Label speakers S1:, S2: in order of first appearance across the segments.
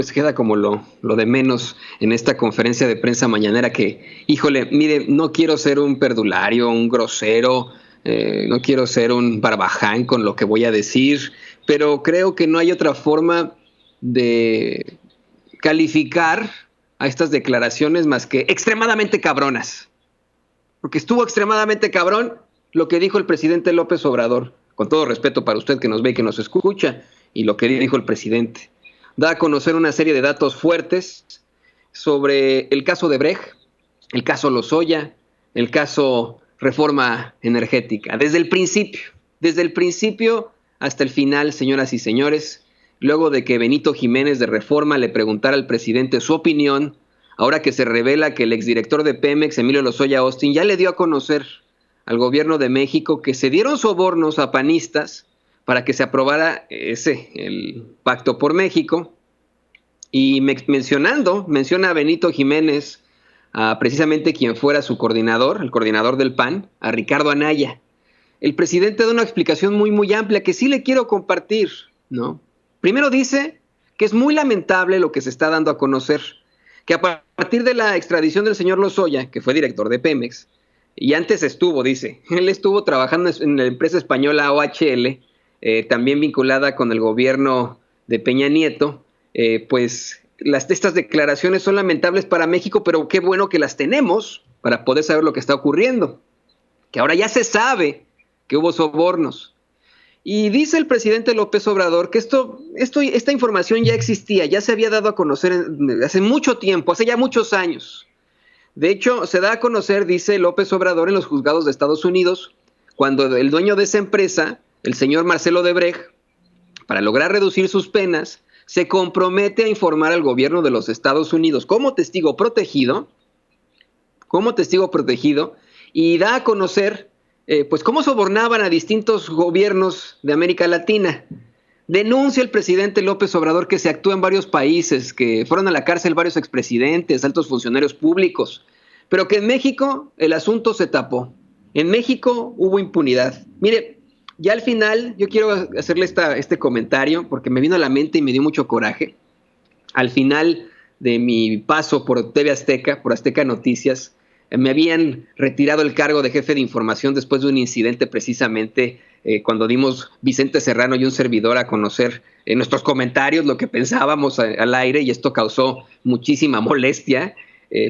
S1: pues queda como lo de menos en esta conferencia de prensa mañanera que, híjole, mire, no quiero ser un perdulario, un grosero, no quiero ser un barbaján con lo que voy a decir, pero creo que no hay otra forma de calificar a estas declaraciones más que extremadamente cabronas. Porque estuvo extremadamente cabrón lo que dijo el presidente López Obrador, con todo respeto para usted que nos ve y que nos escucha, y lo que dijo el presidente. Da a conocer una serie de datos fuertes sobre el caso de Brecht, el caso Lozoya, el caso reforma energética. Desde el principio hasta el final, señoras y señores, luego de que Benito Jiménez de Reforma le preguntara al presidente su opinión, ahora que se revela que el exdirector de Pemex, Emilio Lozoya Austin, ya le dio a conocer al gobierno de México que se dieron sobornos a panistas para que se aprobara el Pacto por México. Y menciona a Benito Jiménez, a precisamente quien fuera su coordinador, el coordinador del PAN, a Ricardo Anaya. El presidente da una explicación muy amplia que sí le quiero compartir, ¿no? Primero dice que es muy lamentable lo que se está dando a conocer, que a partir de la extradición del señor Lozoya, que fue director de Pemex, y antes él estuvo trabajando en la empresa española OHL, también vinculada con el gobierno de Peña Nieto, pues estas declaraciones son lamentables para México, pero qué bueno que las tenemos para poder saber lo que está ocurriendo, que ahora ya se sabe que hubo sobornos. Y dice el presidente López Obrador que esta información ya existía, ya se había dado a conocer hace mucho tiempo, hace ya muchos años. De hecho, se da a conocer, dice López Obrador, en los juzgados de Estados Unidos, cuando el dueño de esa empresa, el señor Marcelo Odebrecht, para lograr reducir sus penas, se compromete a informar al gobierno de los Estados Unidos como testigo protegido, y da a conocer pues cómo sobornaban a distintos gobiernos de América Latina. Denuncia el presidente López Obrador que se actúa en varios países, que fueron a la cárcel varios expresidentes, altos funcionarios públicos, pero que en México el asunto se tapó. En México hubo impunidad. Mire, ya al final yo quiero hacerle este comentario porque me vino a la mente y me dio mucho coraje. Al final de mi paso por TV Azteca, por Azteca Noticias, me habían retirado el cargo de jefe de información después de un incidente precisamente cuando dimos Vicente Serrano y un servidor a conocer en nuestros comentarios lo que pensábamos al aire, y esto causó muchísima molestia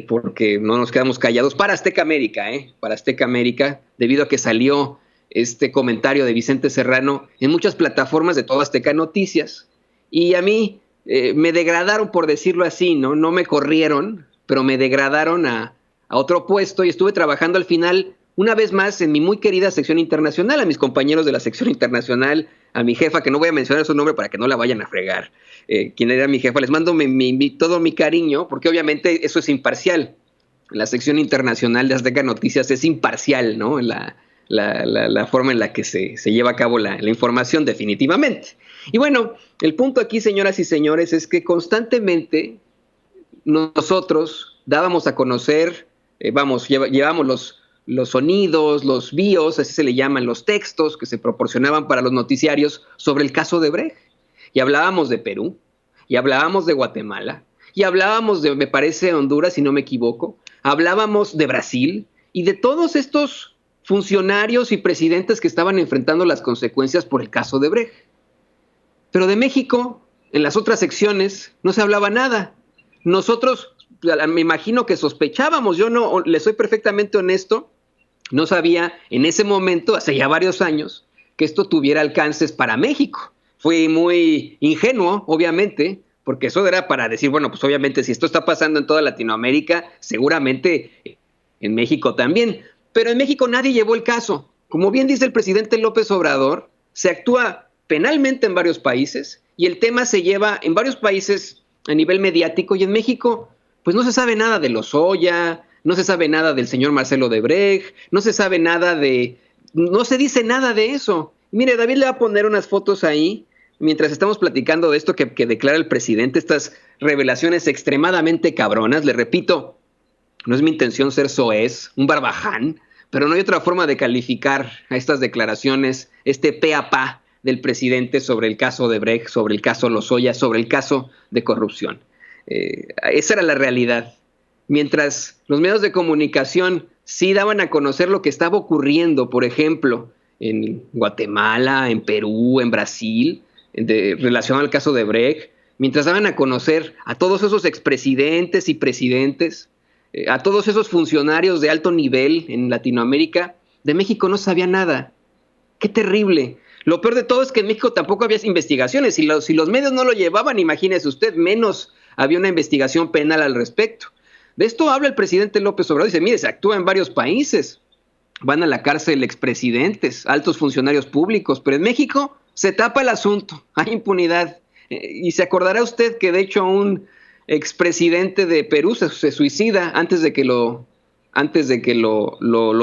S1: porque no nos quedamos callados para Azteca América, debido a que salió este comentario de Vicente Serrano en muchas plataformas de todo Azteca Noticias. Y a mí me degradaron, por decirlo así, ¿no? No me corrieron, pero me degradaron a otro puesto y estuve trabajando al final una vez más en mi muy querida sección internacional, a mis compañeros de la sección internacional, a mi jefa, que no voy a mencionar su nombre para que no la vayan a fregar, quien era mi jefa. Les mando todo mi cariño, porque obviamente eso es imparcial. La sección internacional de Azteca Noticias es imparcial, ¿no? La forma en la que se lleva a cabo la información, definitivamente. Y bueno, el punto aquí, señoras y señores, es que constantemente nosotros dábamos a conocer, llevamos los sonidos, los bios, así se le llaman, los textos que se proporcionaban para los noticiarios sobre el caso de Brecht. Y hablábamos de Perú, y hablábamos de Guatemala, y hablábamos de, me parece, Honduras, si no me equivoco, hablábamos de Brasil, y de todos estos funcionarios y presidentes que estaban enfrentando las consecuencias por el caso de Brecht. Pero de México, en las otras secciones, no se hablaba nada. Nosotros, me imagino que sospechábamos, yo no, le soy perfectamente honesto, no sabía en ese momento, hace ya varios años, que esto tuviera alcances para México. Fui muy ingenuo, obviamente, porque eso era para decir, bueno, pues obviamente si esto está pasando en toda Latinoamérica, seguramente en México también. Pero en México nadie llevó el caso. Como bien dice el presidente López Obrador, se actúa penalmente en varios países y el tema se lleva en varios países a nivel mediático, y en México pues no se sabe nada de Lozoya, no se sabe nada del señor Marcelo Odebrecht, no se dice nada de eso. Mire, David le va a poner unas fotos ahí mientras estamos platicando de esto que declara el presidente, estas revelaciones extremadamente cabronas. Le repito, no es mi intención ser soez, un barbaján, pero no hay otra forma de calificar a estas declaraciones, este pe a pa del presidente sobre el caso Odebrecht, sobre el caso Lozoya, sobre el caso de corrupción. Esa era la realidad. Mientras los medios de comunicación sí daban a conocer lo que estaba ocurriendo, por ejemplo, en Guatemala, en Perú, en Brasil, relacionado al caso de Odebrecht, mientras daban a conocer a todos esos expresidentes y presidentes, a todos esos funcionarios de alto nivel en Latinoamérica, de México no sabía nada. ¡Qué terrible! Lo peor de todo es que en México tampoco había investigaciones. Si los medios no lo llevaban, imagínese usted, menos había una investigación penal al respecto. De esto habla el presidente López Obrador. Dice, mire, se actúa en varios países. Van a la cárcel expresidentes, altos funcionarios públicos, pero en México se tapa el asunto, hay impunidad. Y se acordará usted que de hecho un expresidente de Perú se suicida antes de que lo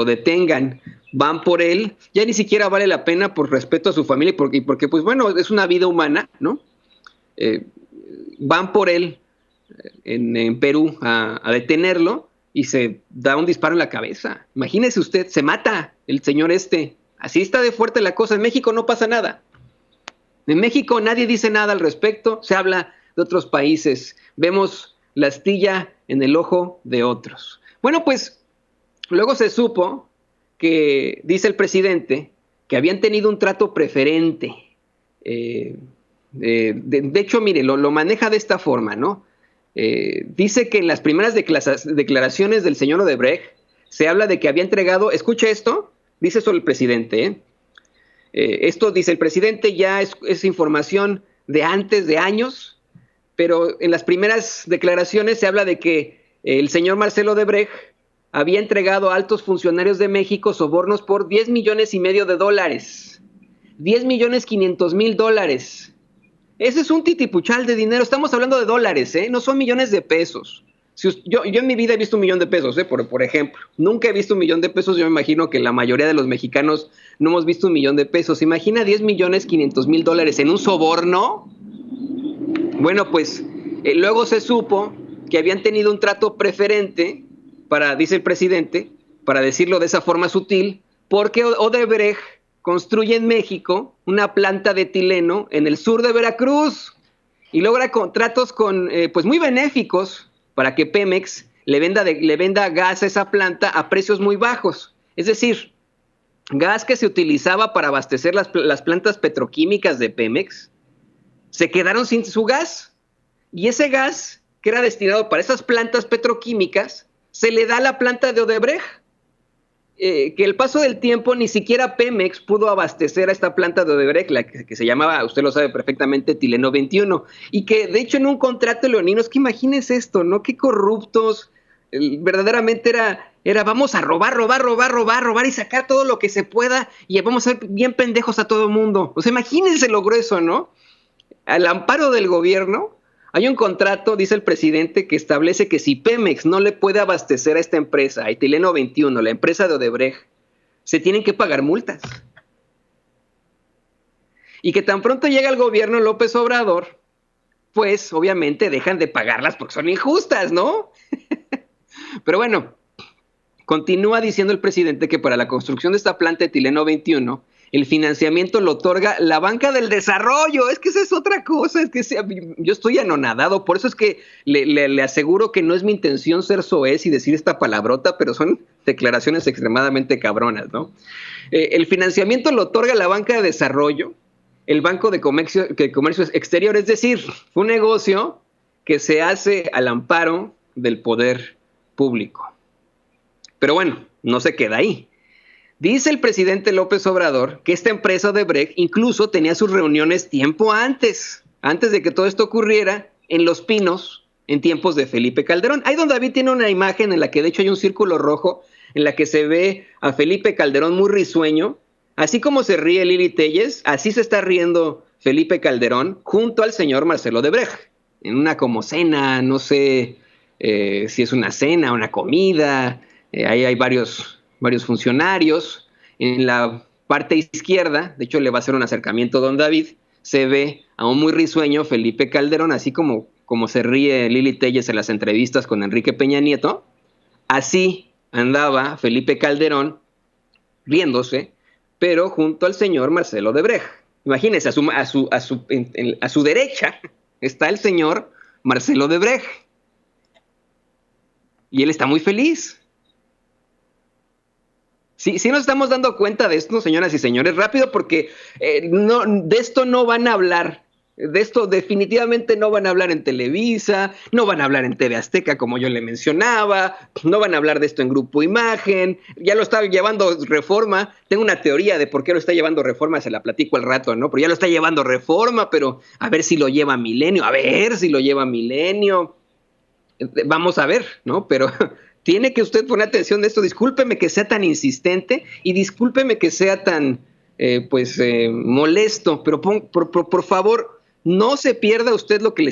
S1: detengan. Van por él, ya ni siquiera vale la pena por respeto a su familia y porque pues bueno, es una vida humana, ¿no? Van por él en Perú a detenerlo y se da un disparo en la cabeza. Imagínese usted, se mata el señor este. Así está de fuerte la cosa. En México no pasa nada. En México nadie dice nada al respecto, se habla de otros países. Vemos la astilla en el ojo de otros. Bueno, pues luego se supo que, dice el presidente, que habían tenido un trato preferente. De hecho, mire, lo maneja de esta forma, ¿no? Dice que en las primeras declaraciones del señor Odebrecht se habla de que había entregado, escuche esto, dice eso el presidente, esto dice el presidente, ya es información de antes de años, pero en las primeras declaraciones se habla de que el señor Marcelo Odebrecht había entregado a altos funcionarios de México sobornos por $10.5 millones de dólares. $10.500.000. Ese es un titipuchal de dinero. Estamos hablando de dólares, no son millones de pesos. Yo en mi vida he visto $1 millón, por ejemplo. Nunca he visto $1 millón. Yo me imagino que la mayoría de los mexicanos no hemos visto $1 millón. Imagina $10.500.000 en un soborno. Bueno, pues luego se supo que habían tenido un trato preferente, dice el presidente, para decirlo de esa forma sutil, porque Odebrecht construye en México una planta de etileno en el sur de Veracruz y logra contratos pues muy benéficos para que Pemex le venda gas a esa planta a precios muy bajos. Es decir, gas que se utilizaba para abastecer las plantas petroquímicas de Pemex, se quedaron sin su gas. Y ese gas que era destinado para esas plantas petroquímicas se le da a la planta de Odebrecht. Que el paso del tiempo ni siquiera Pemex pudo abastecer a esta planta de Odebrecht, la que se llamaba, usted lo sabe perfectamente, Etileno 21, y que de hecho en un contrato leonino, es que imagínense esto, ¿no? Qué corruptos, verdaderamente era vamos a robar y sacar todo lo que se pueda y vamos a ser bien pendejos a todo el mundo. O sea, imagínense lo grueso, ¿no? Al amparo del gobierno, hay un contrato, dice el presidente, que establece que si Pemex no le puede abastecer a esta empresa, a Etileno 21, la empresa de Odebrecht, se tienen que pagar multas. Y que tan pronto llega el gobierno López Obrador, pues obviamente dejan de pagarlas porque son injustas, ¿no? Pero bueno, continúa diciendo el presidente que para la construcción de esta planta Etileno 21, el financiamiento lo otorga la Banca del Desarrollo. Es que esa es otra cosa, yo estoy anonadado, por eso es que le aseguro que no es mi intención ser soez y decir esta palabrota, pero son declaraciones extremadamente cabronas, ¿no? El financiamiento lo otorga la Banca de Desarrollo, el Banco de Comercio Exterior, es decir, un negocio que se hace al amparo del poder público. Pero bueno, no se queda ahí. Dice el presidente López Obrador que esta empresa Odebrecht incluso tenía sus reuniones tiempo antes de que todo esto ocurriera, en Los Pinos, en tiempos de Felipe Calderón. Ahí don David tiene una imagen en la que de hecho hay un círculo rojo, en la que se ve a Felipe Calderón muy risueño. Así como se ríe Lili Téllez, así se está riendo Felipe Calderón junto al señor Marcelo Odebrecht, en una como cena, no sé si es una cena, una comida, ahí hay varios funcionarios. En la parte izquierda, de hecho le va a hacer un acercamiento a don David, se ve a un muy risueño Felipe Calderón, así como se ríe Lili Téllez en las entrevistas con Enrique Peña Nieto, así andaba Felipe Calderón riéndose, pero junto al señor Marcelo Odebrecht. Imagínense, a su derecha está el señor Marcelo Odebrecht. Y él está muy feliz. Sí, sí nos estamos dando cuenta de esto, señoras y señores, rápido, porque de esto no van a hablar. De esto definitivamente no van a hablar en Televisa, no van a hablar en TV Azteca, como yo le mencionaba, no van a hablar de esto en Grupo Imagen, ya lo está llevando Reforma. Tengo una teoría de por qué lo está llevando Reforma, se la platico al rato, ¿no? Pero ya lo está llevando Reforma, pero a ver si lo lleva Milenio, a ver si lo lleva Milenio. Vamos a ver, ¿no? Pero tiene que usted poner atención de esto. Discúlpeme que sea tan insistente y discúlpeme que sea tan, molesto, pero por favor, no se pierda usted lo que le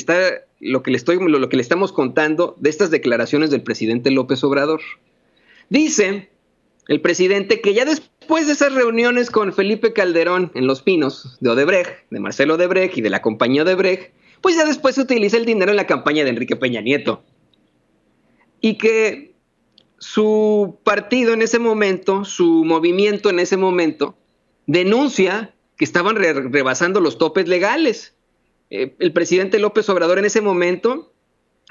S1: estamos contando de estas declaraciones del presidente López Obrador. Dice el presidente que ya después de esas reuniones con Felipe Calderón en Los Pinos, de Odebrecht, de Marcelo Odebrecht y de la compañía Odebrecht, pues ya después se utiliza el dinero en la campaña de Enrique Peña Nieto. Y que su partido en ese momento, su movimiento en ese momento, denuncia que estaban rebasando los topes legales. El presidente López Obrador en ese momento,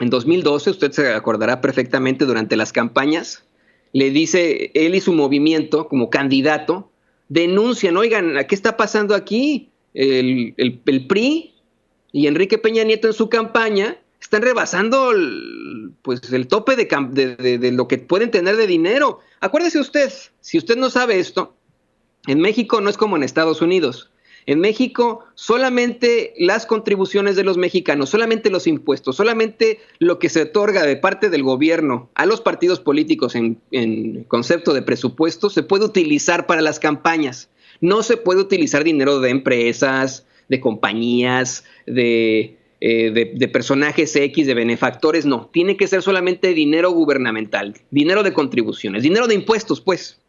S1: en 2012, usted se acordará perfectamente durante las campañas, le dice, él y su movimiento como candidato, denuncian, oigan, ¿qué está pasando aquí? El PRI y Enrique Peña Nieto en su campaña están rebasando el tope de lo que pueden tener de dinero. Acuérdese usted, si usted no sabe esto, en México no es como en Estados Unidos. En México solamente las contribuciones de los mexicanos, solamente los impuestos, solamente lo que se otorga de parte del gobierno a los partidos políticos en concepto de presupuesto se puede utilizar para las campañas. No se puede utilizar dinero de empresas, de compañías, de personajes X, de benefactores, no. Tiene que ser solamente dinero gubernamental, dinero de contribuciones, dinero de impuestos, pues.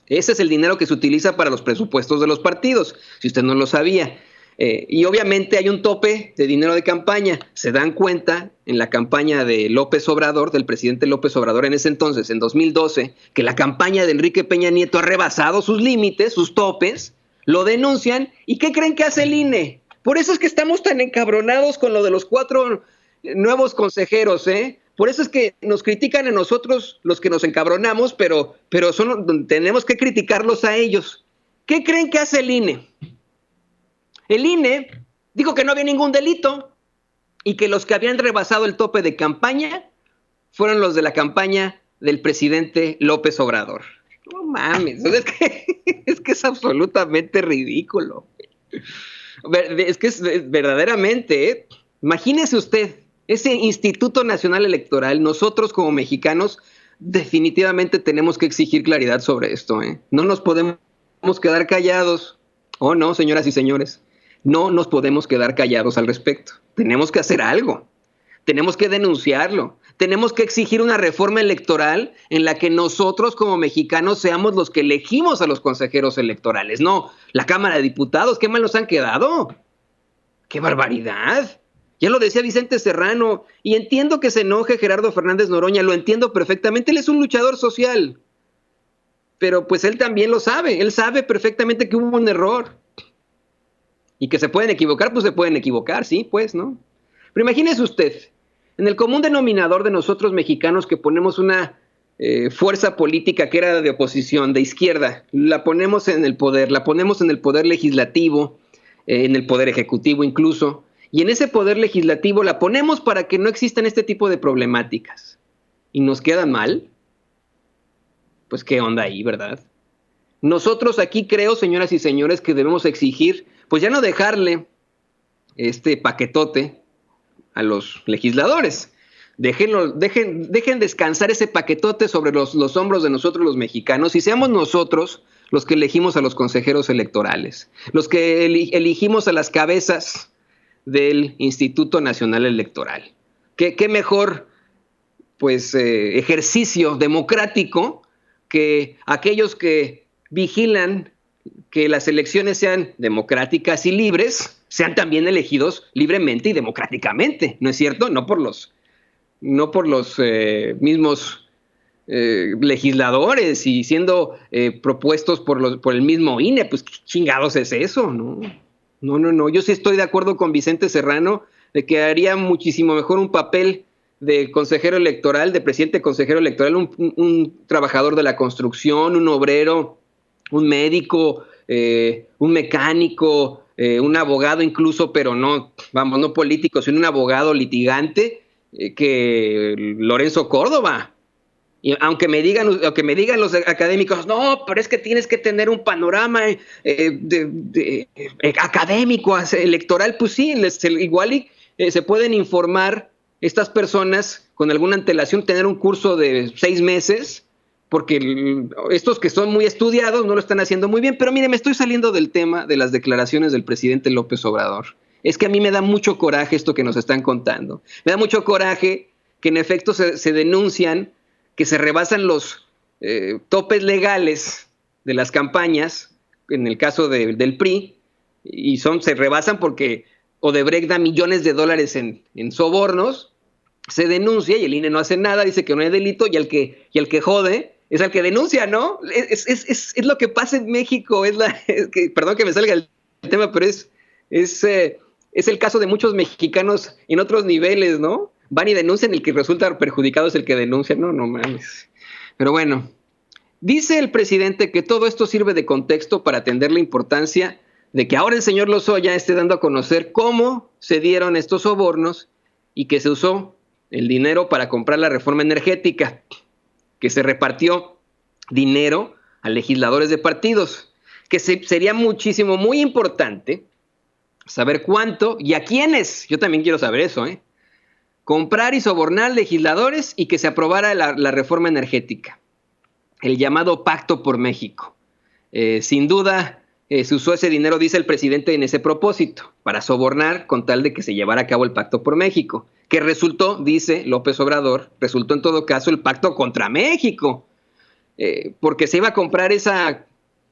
S1: Ese es el dinero que se utiliza para los presupuestos de los partidos, si usted no lo sabía. Y obviamente hay un tope de dinero de campaña. Se dan cuenta en la campaña de López Obrador, del presidente López Obrador en ese entonces, en 2012, que la campaña de Enrique Peña Nieto ha rebasado sus límites, sus topes, lo denuncian. ¿Y qué creen que hace el INE? Por eso es que estamos tan encabronados con lo de los 4 nuevos consejeros, ¿eh? Por eso es que nos critican a nosotros los que nos encabronamos, pero tenemos que criticarlos a ellos. ¿Qué creen que hace el INE? El INE dijo que no había ningún delito y que los que habían rebasado el tope de campaña fueron los de la campaña del presidente López Obrador. No mames, es que es absolutamente ridículo. Es que es verdaderamente, ¿eh? Imagínese usted, ese Instituto Nacional Electoral, nosotros como mexicanos definitivamente tenemos que exigir claridad sobre esto, ¿eh? No nos podemos quedar callados. Oh, no, señoras y señores, no nos podemos quedar callados al respecto. Tenemos que hacer algo, tenemos que denunciarlo, tenemos que exigir una reforma electoral en la que nosotros como mexicanos seamos los que elegimos a los consejeros electorales, no la Cámara de Diputados. ¿Qué mal nos han quedado? ¡Qué barbaridad! Ya lo decía Vicente Serrano, y entiendo que se enoje Gerardo Fernández Noroña, lo entiendo perfectamente, él es un luchador social, pero pues él también lo sabe, él sabe perfectamente que hubo un error, y que se pueden equivocar, pues se pueden equivocar, sí, pues, ¿no? Pero imagínese usted, en el común denominador de nosotros mexicanos que ponemos una fuerza política que era de oposición, de izquierda, la ponemos en el poder legislativo, en el poder ejecutivo incluso, y en ese poder legislativo la ponemos para que no existan este tipo de problemáticas. ¿Y nos quedan mal? Pues qué onda ahí, ¿verdad? Nosotros aquí creo, señoras y señores, que debemos exigir, pues ya no dejarle este paquetote a los legisladores. Dejen descansar ese paquetote sobre los hombros de nosotros los mexicanos y seamos nosotros los que elegimos a los consejeros electorales, los que elegimos a las cabezas del Instituto Nacional Electoral. ¿Qué mejor ejercicio democrático que aquellos que vigilan que las elecciones sean democráticas y libres, sean también elegidos libremente y democráticamente, ¿no es cierto? No por los mismos legisladores y siendo propuestos por el mismo INE. Pues qué chingados es eso, ¿no? No, yo sí estoy de acuerdo con Vicente Serrano de que haría muchísimo mejor un papel de consejero electoral, de presidente consejero electoral, un trabajador de la construcción, un obrero, un médico, un mecánico, un abogado incluso, pero no, vamos, no político, sino un abogado litigante, que Lorenzo Córdoba. Y aunque me digan los académicos, no, pero es que tienes que tener un panorama académico, electoral, pues sí, igual se pueden informar estas personas con alguna antelación, tener un curso de 6 meses, porque estos que son muy estudiados no lo están haciendo muy bien. Pero mire, me estoy saliendo del tema de las declaraciones del presidente López Obrador. Es que a mí me da mucho coraje esto que nos están contando. Me da mucho coraje que en efecto se denuncian que se rebasan los topes legales de las campañas, en el caso del PRI, y se rebasan porque Odebrecht da millones de dólares en sobornos, se denuncia y el INE no hace nada, dice que no hay delito, y el que jode es el que denuncia, ¿no? Es lo que pasa en México, perdón que me salga el tema, pero es el caso de muchos mexicanos en otros niveles, ¿no? Van y denuncian, el que resulta perjudicado es el que denuncia. No mames. Pero bueno, dice el presidente que todo esto sirve de contexto para atender la importancia de que ahora el señor Lozoya esté dando a conocer cómo se dieron estos sobornos y que se usó el dinero para comprar la reforma energética, que se repartió dinero a legisladores de partidos, que sería muchísimo, muy importante saber cuánto y a quiénes. Yo también quiero saber eso, comprar y sobornar legisladores y que se aprobara la reforma energética, el llamado Pacto por México. Sin duda, se usó ese dinero, dice el presidente, en ese propósito, para sobornar con tal de que se llevara a cabo el Pacto por México, que resultó, dice López Obrador, resultó en todo caso el Pacto contra México, porque se iba a comprar esa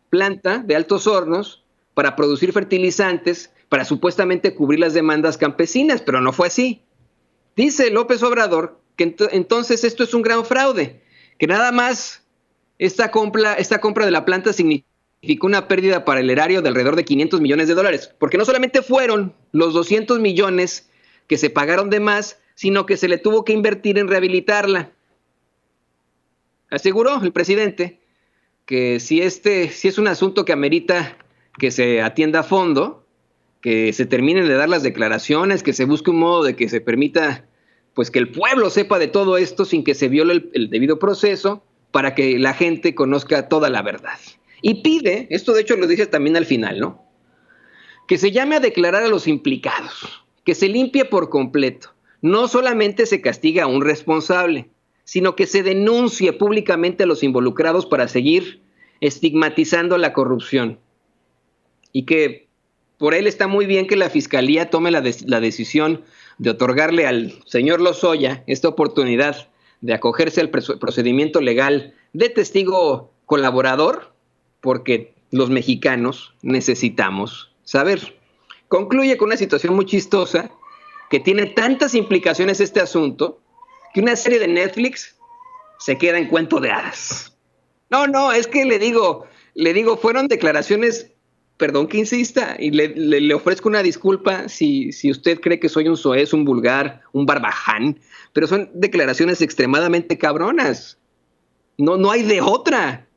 S1: planta de Altos Hornos para producir fertilizantes, para supuestamente cubrir las demandas campesinas, pero no fue así. Dice López Obrador que entonces esto es un gran fraude, que nada más esta compra de la planta significó una pérdida para el erario de alrededor de 500 millones de dólares, porque no solamente fueron los 200 millones que se pagaron de más, sino que se le tuvo que invertir en rehabilitarla. Aseguró el presidente que si es un asunto que amerita que se atienda a fondo, que se terminen de dar las declaraciones, que se busque un modo de que se permita pues que el pueblo sepa de todo esto sin que se viole el debido proceso, para que la gente conozca toda la verdad. Y pide, esto de hecho lo dice también al final, ¿no?, que se llame a declarar a los implicados, que se limpie por completo. No solamente se castiga a un responsable, sino que se denuncie públicamente a los involucrados para seguir estigmatizando la corrupción. Y que por él está muy bien que la Fiscalía tome la decisión de otorgarle al señor Lozoya esta oportunidad de acogerse al procedimiento legal de testigo colaborador, porque los mexicanos necesitamos saber. Concluye con una situación muy chistosa que tiene tantas implicaciones este asunto que una serie de Netflix se queda en cuento de hadas. No, es que le digo, fueron declaraciones, perdón que insista, y le ofrezco una disculpa si usted cree que soy un soez, un vulgar, un barbaján, pero son declaraciones extremadamente cabronas. No hay de otra.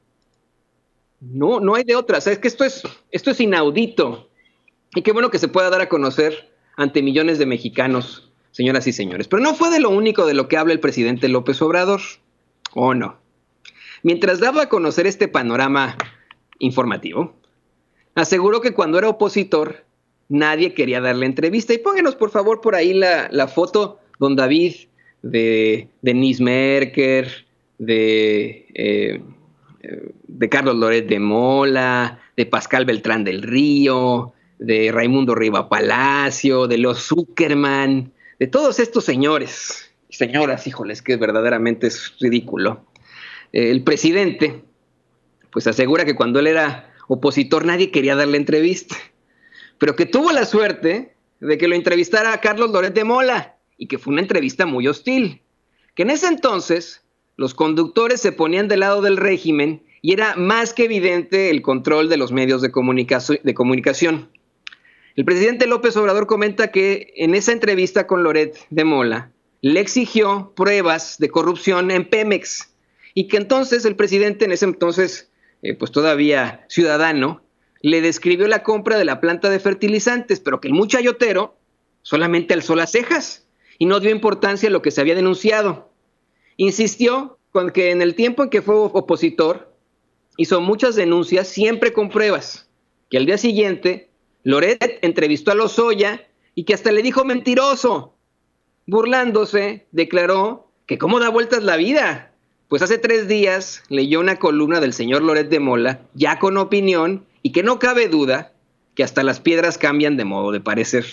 S1: No hay de otra. O sea, es que esto es inaudito. Y qué bueno que se pueda dar a conocer ante millones de mexicanos, señoras y señores. Pero no fue de lo único de lo que habla el presidente López Obrador. ¿O no? Mientras daba a conocer este panorama informativo, aseguró que cuando era opositor nadie quería darle entrevista. Y pónganos por favor por ahí la foto, don David, de Denise Merker, de Carlos Loret de Mola, de Pascal Beltrán del Río, de Raimundo Riva Palacio, de Leo Zuckerman, de todos estos señores y señoras, híjoles, que verdaderamente es ridículo. El presidente pues asegura que cuando él era opositor nadie quería darle entrevista, pero que tuvo la suerte de que lo entrevistara a Carlos Loret de Mola y que fue una entrevista muy hostil, que en ese entonces los conductores se ponían del lado del régimen y era más que evidente el control de los medios de comunicación. El presidente López Obrador comenta que en esa entrevista con Loret de Mola le exigió pruebas de corrupción en Pemex y que entonces el presidente, en ese entonces pues todavía ciudadano, le describió la compra de la planta de fertilizantes, pero que el muy chayotero solamente alzó las cejas y no dio importancia a lo que se había denunciado. Insistió con que en el tiempo en que fue opositor hizo muchas denuncias, siempre con pruebas, que al día siguiente Loret entrevistó a Lozoya y que hasta le dijo mentiroso. Burlándose, declaró que cómo da vueltas la vida. Pues hace 3 días leyó una columna del señor Loret de Mola, ya con opinión, y que no cabe duda que hasta las piedras cambian de modo de parecer.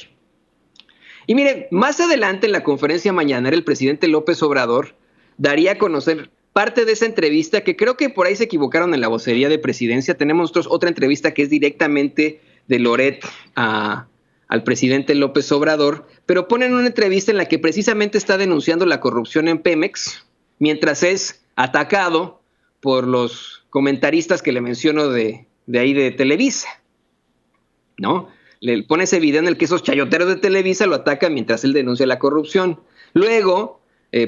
S1: Y mire, más adelante en la conferencia mañanera el presidente López Obrador daría a conocer parte de esa entrevista, que creo que por ahí se equivocaron en la vocería de presidencia. Tenemos nosotros otra entrevista que es directamente de Loret al presidente López Obrador, pero ponen una entrevista en la que precisamente está denunciando la corrupción en Pemex, mientras es atacado por los comentaristas que le menciono de ahí de Televisa, ¿no? Le pone ese video en el que esos chayoteros de Televisa lo atacan mientras él denuncia la corrupción. Luego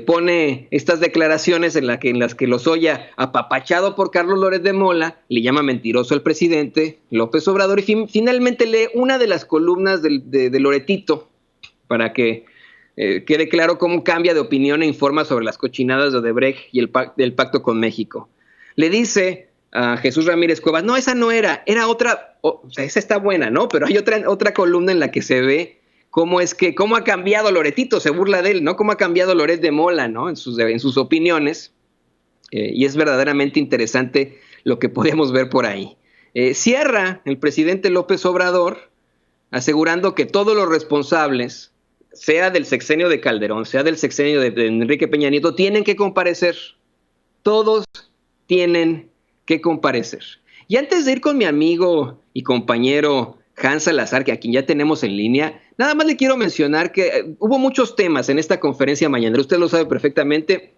S1: pone estas declaraciones en las que Lozoya, apapachado por Carlos Loret de Mola, le llama mentiroso al presidente López Obrador y finalmente lee una de las columnas de Loretito para que quede claro cómo cambia de opinión e informa sobre las cochinadas de Odebrecht y el pacto con México. Le dice a Jesús Ramírez Cuevas, no, esa no era otra, o sea, esa está buena, ¿no? Pero hay otra columna en la que se ve cómo ha cambiado Loretito, se burla de él, ¿no? Cómo ha cambiado Loret de Mola, ¿no? En sus opiniones, y es verdaderamente interesante lo que podemos ver por ahí. Cierra el presidente López Obrador asegurando que todos los responsables, sea del sexenio de Calderón, sea del sexenio de Enrique Peña Nieto, tienen que comparecer. Todos tienen que comparecer. Y antes de ir con mi amigo y compañero Hans Salazar, que a quien ya tenemos en línea, nada más le quiero mencionar que hubo muchos temas en esta conferencia mañanera. Usted lo sabe perfectamente.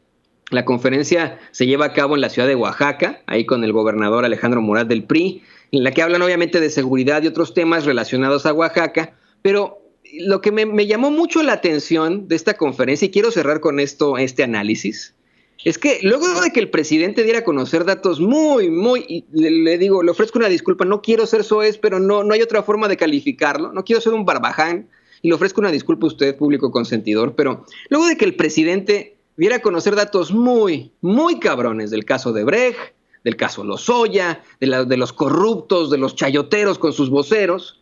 S1: La conferencia se lleva a cabo en la ciudad de Oaxaca, ahí con el gobernador Alejandro Murat del PRI, en la que hablan obviamente de seguridad y otros temas relacionados a Oaxaca, pero lo que me llamó mucho la atención de esta conferencia, y quiero cerrar con este análisis, es que luego de que el presidente diera a conocer datos y le digo, le ofrezco una disculpa, no quiero ser soez, pero no hay otra forma de calificarlo, no quiero ser un barbaján, y le ofrezco una disculpa a usted, público consentidor, pero luego de que el presidente diera a conocer datos muy cabrones del caso de Odebrecht, del caso Lozoya, de los corruptos, de los chayoteros con sus voceros,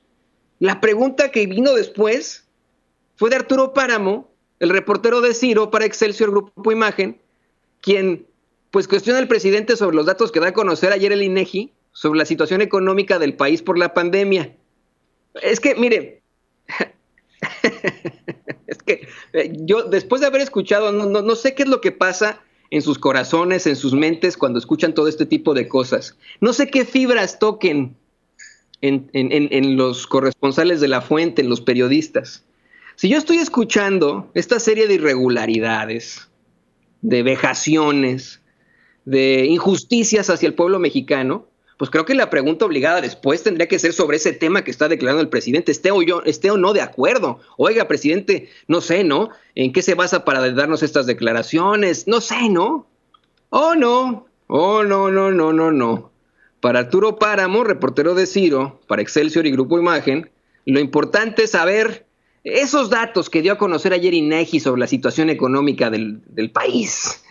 S1: la pregunta que vino después fue de Arturo Páramo, el reportero de Ciro para Excelsior Grupo Imagen, quien pues cuestiona al presidente sobre los datos que da a conocer ayer el INEGI sobre la situación económica del país por la pandemia. Es que, mire, es que yo después de haber escuchado, no sé qué es lo que pasa en sus corazones, en sus mentes cuando escuchan todo este tipo de cosas. No sé qué fibras toquen en los corresponsales de La Fuente, en los periodistas. Si yo estoy escuchando esta serie de irregularidades, de vejaciones, de injusticias hacia el pueblo mexicano, pues creo que la pregunta obligada después tendría que ser sobre ese tema que está declarando el presidente, esté o no de acuerdo. Oiga, presidente, no sé, ¿no? ¿En qué se basa para darnos estas declaraciones? No sé, ¿no? No. Para Arturo Páramo, reportero de Ciro, para Excelsior y Grupo Imagen, lo importante es saber esos datos que dio a conocer ayer INEGI sobre la situación económica del país.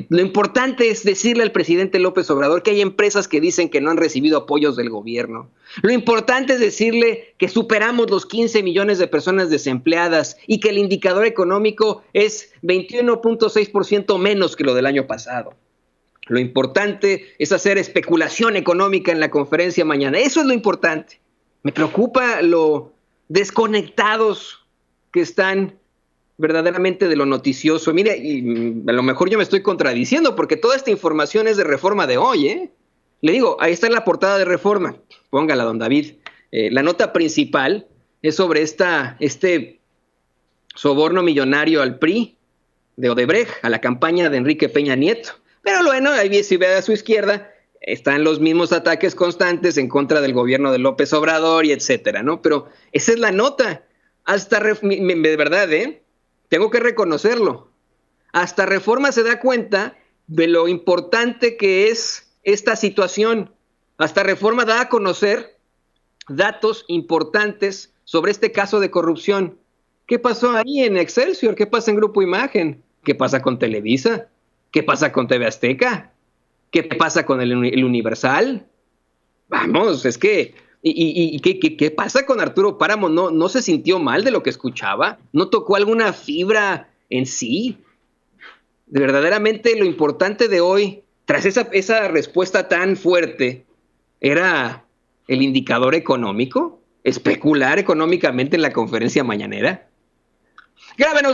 S1: Lo importante es decirle al presidente López Obrador que hay empresas que dicen que no han recibido apoyos del gobierno. Lo importante es decirle que superamos los 15 millones de personas desempleadas y que el indicador económico es 21.6% menos que lo del año pasado. Lo importante es hacer especulación económica en la conferencia mañana. Eso es lo importante. Me preocupa lo desconectados que están verdaderamente de lo noticioso. Mire, y a lo mejor yo me estoy contradiciendo porque toda esta información es de Reforma de hoy, ¿eh? Le digo, ahí está en la portada de Reforma. Póngala, don David. La nota principal es sobre este soborno millonario al PRI de Odebrecht, a la campaña de Enrique Peña Nieto. Pero bueno, ahí si ve a su izquierda, están los mismos ataques constantes en contra del gobierno de López Obrador y etcétera, ¿no? Pero esa es la nota. Hasta, de verdad, tengo que reconocerlo. Hasta Reforma se da cuenta de lo importante que es esta situación. Hasta Reforma da a conocer datos importantes sobre este caso de corrupción. ¿Qué pasó ahí en Excelsior? ¿Qué pasa en Grupo Imagen? ¿Qué pasa con Televisa? ¿Qué pasa con TV Azteca? ¿Qué pasa con el Universal? Vamos, es que... ¿Y qué pasa con Arturo Páramo? ¿No se sintió mal de lo que escuchaba? ¿No tocó alguna fibra en sí? Verdaderamente lo importante de hoy, tras esa respuesta tan fuerte, era el indicador económico, especular económicamente en la conferencia mañanera. Grábenos.